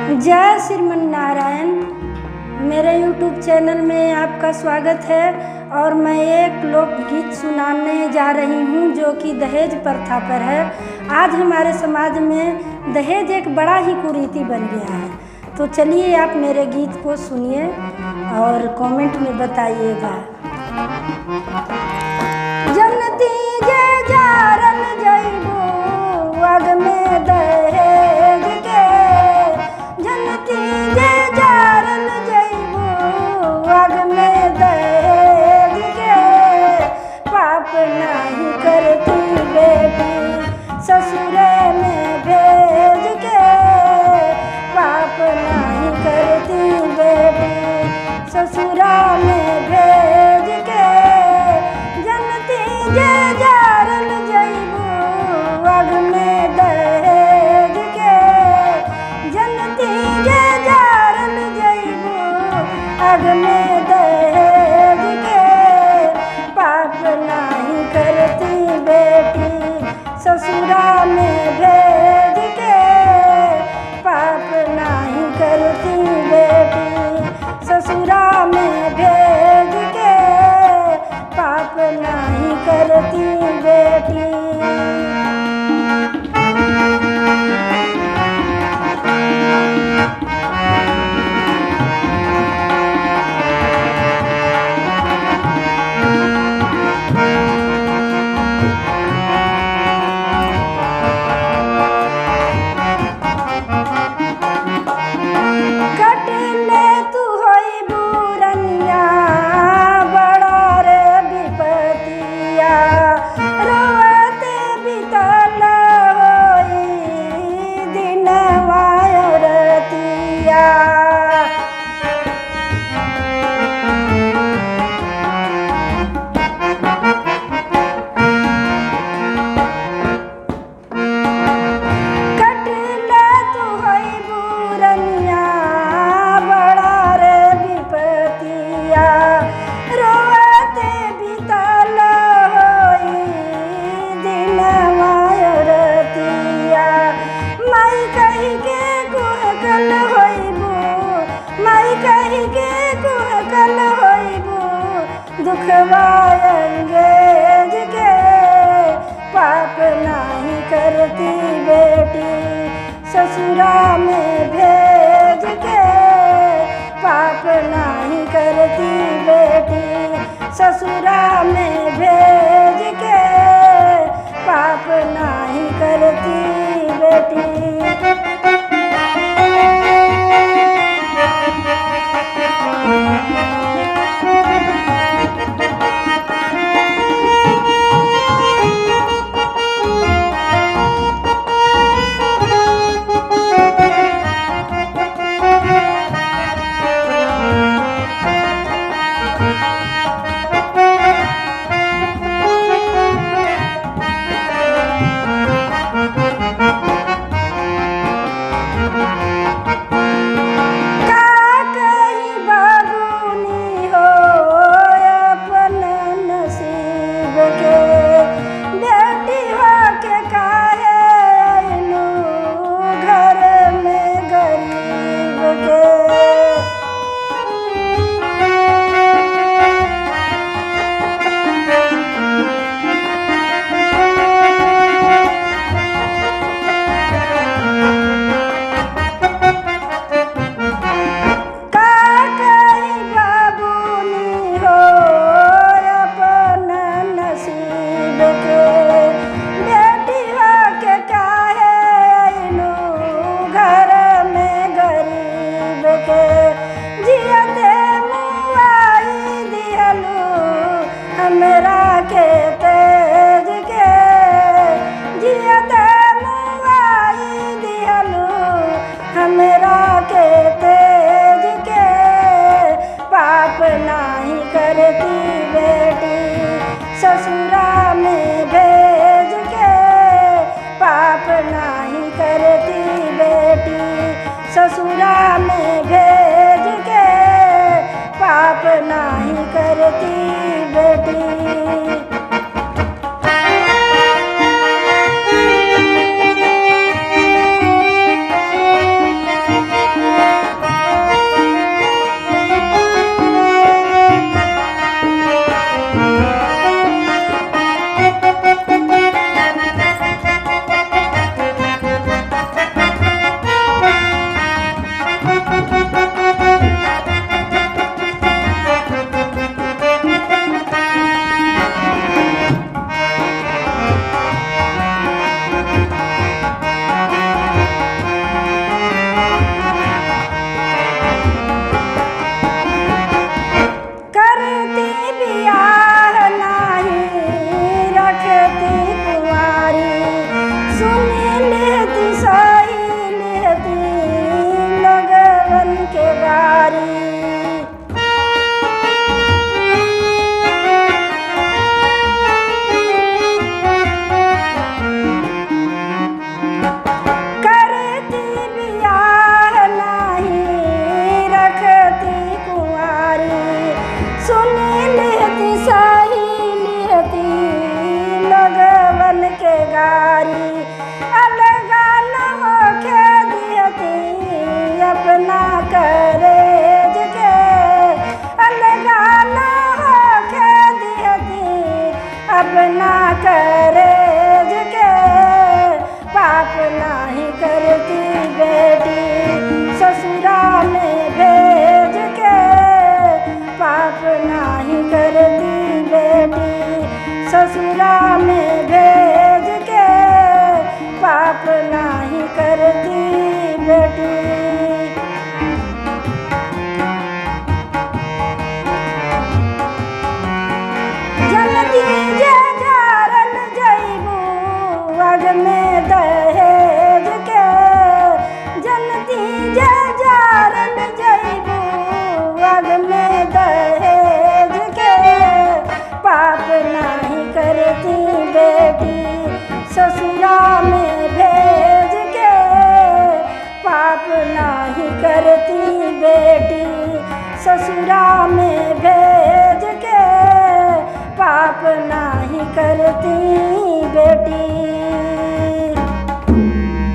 जय श्रीमन नारायण। मेरे YouTube channel में आपका स्वागत है और मैं एक लोकगीत सुनाने जा रही हूँ जो कि दहेज प्रथा पर है। आज हमारे समाज में दहेज एक बड़ा ही कुरीति बन गया है। तो चलिए आप मेरे गीत को सुनिए और कमेंट में बताइएगा। जनती जे जारन जइबो आग में दहेज के, जनती जे जारन जइबो आग में दहेज के, पाप नहीं करती बेटी ससुरे में भेज के, पाप नहीं करती बेटी ससुरा में भेज के, जनती जे जारन जइबो आग में दहेज के, जनती जे जारन जइबो आग में दहेज के, पाप नहीं करती बेटी ससुरा में भेज के, पाप नहीं करती बेटी ससुरा में भेज के, पाप नहीं करती बेटी। कटले तू होई बुरनिया बड़ा रे विपतिया, रोवते बितल होई दिनवा रतिया। कटले तू होई बुरनिया बड़ा रे विपतिया, रोवते बितल होई दिनवा रतिया। माई कही के कुहकल होइबू, माई कही के कुहकल होइबू, दुखवा अंगेज के, पाप नहीं करती बेटी ससुरा में भेज के, पाप नहीं करती बेटी ससुरा में भेज के, पाप नहीं करती बेटी। हमरा के तेज के जियते मुआई दिहलू, हमरा के तेज के, पाप नहीं करती बेटी ससुरा में भेज के, पाप नहीं करती बेटी ससुरा में भेज के, पाप नहीं करती बेटी।